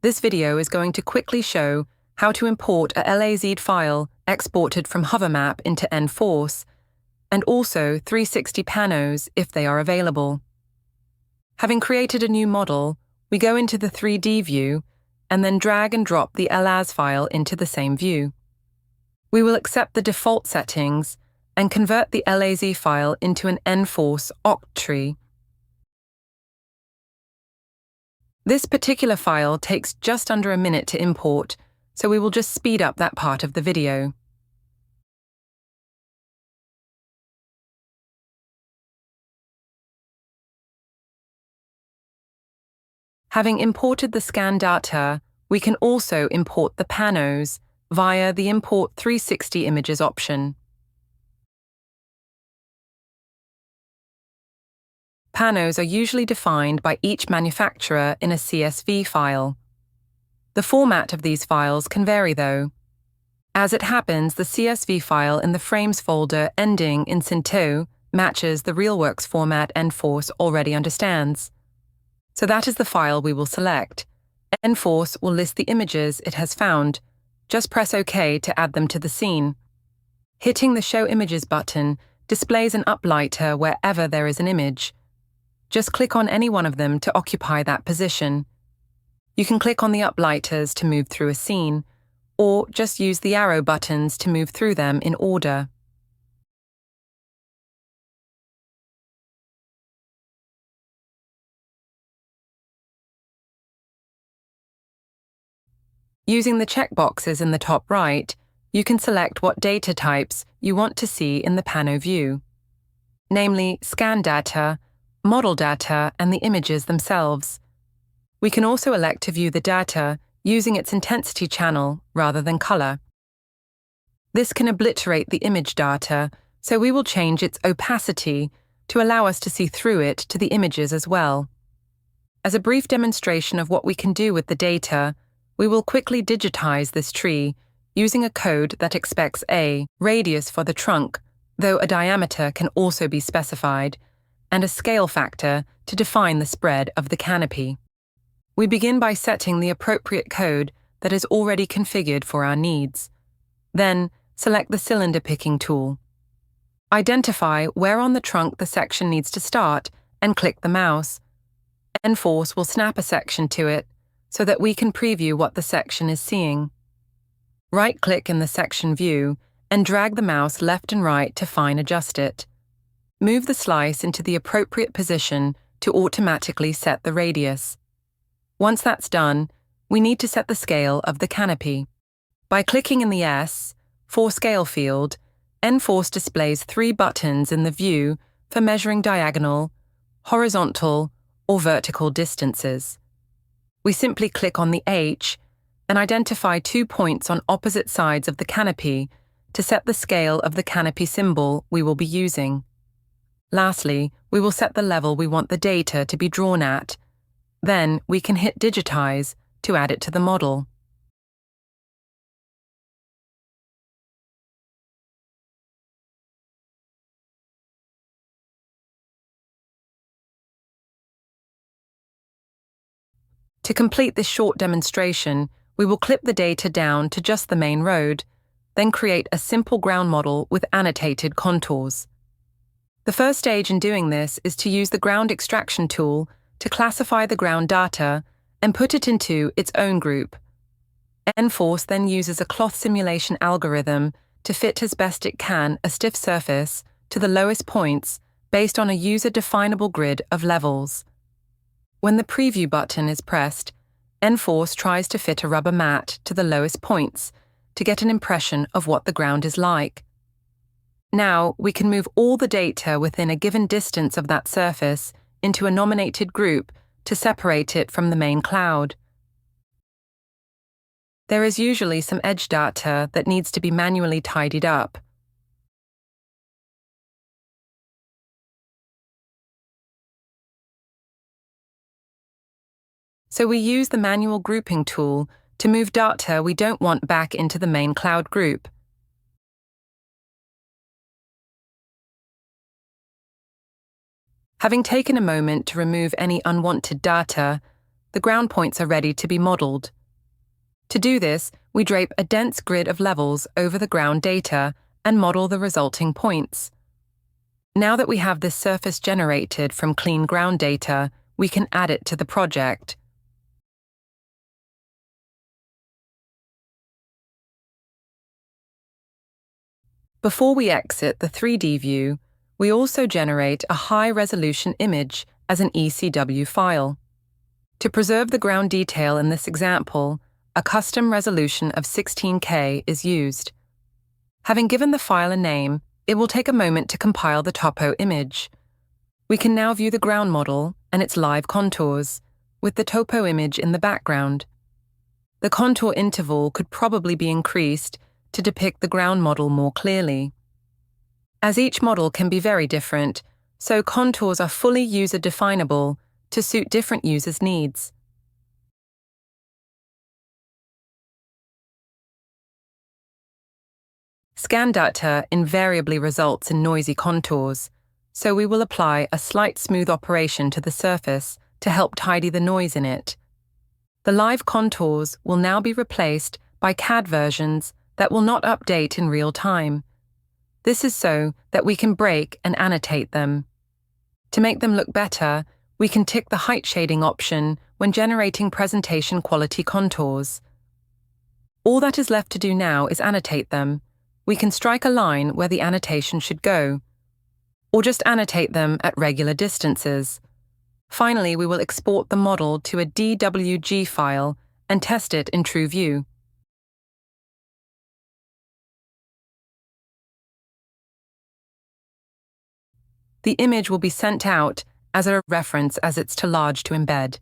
This video is going to quickly show how to import a LAZ file exported from HoverMap into n4ce, and also 360 Panos if they are available. Having created a new model, we go into the 3D view and then drag and drop the LAZ file into the same view. We will accept the default settings and convert the LAZ file into an n4ce oct tree. This particular file takes just under a minute to import, so we will just speed up that part of the video. Having imported the scan data, we can also import the Panos via the Import 360 Images option. Panos are usually defined by each manufacturer in a CSV file. The format of these files can vary though. As it happens, the CSV file in the Frames folder ending in n4ce matches the RealWorks format n4ce already understands. So that is the file we will select. n4ce will list the images it has found. Just press OK to add them to the scene. Hitting the Show Images button displays an uplighter wherever there is an image. Just click on any one of them to occupy that position. You can click on the uplighters to move through a scene, or just use the arrow buttons to move through them in order. Using the checkboxes in the top right, you can select what data types you want to see in the Pano view, namely scan data, model data, and the images themselves. We can also elect to view the data using its intensity channel rather than color. This can obliterate the image data, so we will change its opacity to allow us to see through it to the images as well. As a brief demonstration of what we can do with the data, we will quickly digitize this tree using a code that expects a radius for the trunk, though a diameter can also be specified, and a scale factor to define the spread of the canopy. We begin by setting the appropriate code that is already configured for our needs. Then, select the cylinder picking tool. Identify where on the trunk the section needs to start and click the mouse. n4ce will snap a section to it so that we can preview what the section is seeing. Right-click in the section view and drag the mouse left and right to fine adjust it. Move the slice into the appropriate position to automatically set the radius. Once that's done, we need to set the scale of the canopy. By clicking in the S for Scale field, n4ce displays 3 buttons in the view for measuring diagonal, horizontal, or vertical distances. We simply click on the H and identify 2 points on opposite sides of the canopy to set the scale of the canopy symbol we will be using. Lastly, we will set the level we want the data to be drawn at. Then we can hit Digitize to add it to the model. To complete this short demonstration, we will clip the data down to just the main road, then create a simple ground model with annotated contours. The first stage in doing this is to use the ground extraction tool to classify the ground data and put it into its own group. n4ce then uses a cloth simulation algorithm to fit as best it can a stiff surface to the lowest points based on a user-definable grid of levels. When the Preview button is pressed, n4ce tries to fit a rubber mat to the lowest points to get an impression of what the ground is like. Now we can move all the data within a given distance of that surface into a nominated group to separate it from the main cloud. There is usually some edge data that needs to be manually tidied up. So we use the manual grouping tool to move data we don't want back into the main cloud group. Having taken a moment to remove any unwanted data, the ground points are ready to be modeled. To do this, we drape a dense grid of levels over the ground data and model the resulting points. Now that we have this surface generated from clean ground data, we can add it to the project. Before we exit the 3D view, we also generate a high-resolution image as an ECW file. To preserve the ground detail in this example, a custom resolution of 16K is used. Having given the file a name, it will take a moment to compile the topo image. We can now view the ground model and its live contours, with the topo image in the background. The contour interval could probably be increased to depict the ground model more clearly. As each model can be very different, so contours are fully user-definable to suit different users' needs. Scan data invariably results in noisy contours, so we will apply a slight smooth operation to the surface to help tidy the noise in it. The live contours will now be replaced by Cadd versions that will not update in real time. This is so that we can break and annotate them. To make them look better, we can tick the height shading option when generating presentation quality contours. All that is left to do now is annotate them. We can strike a line where the annotation should go, or just annotate them at regular distances. Finally, we will export the model to a DWG file and test it in TrueView. The image will be sent out as a reference as it's too large to embed.